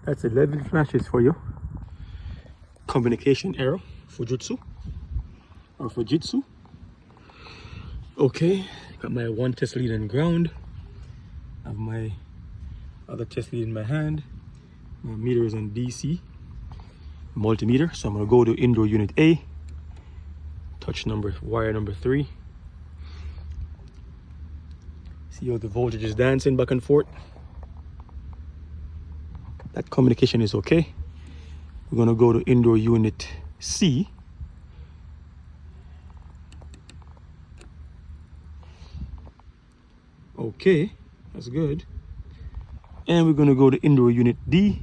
That's 11 flashes for you. Communication error, Fujitsu or Fujitsu. Okay, got my one test lead on ground. I have my other test lead in my hand. My meter is on DC multimeter, so I'm gonna go to indoor unit A. Touch wire number 3. See how the voltage is dancing back and forth. That communication is okay. We're gonna go to indoor unit C. Okay, that's good. And we're gonna go to indoor unit D.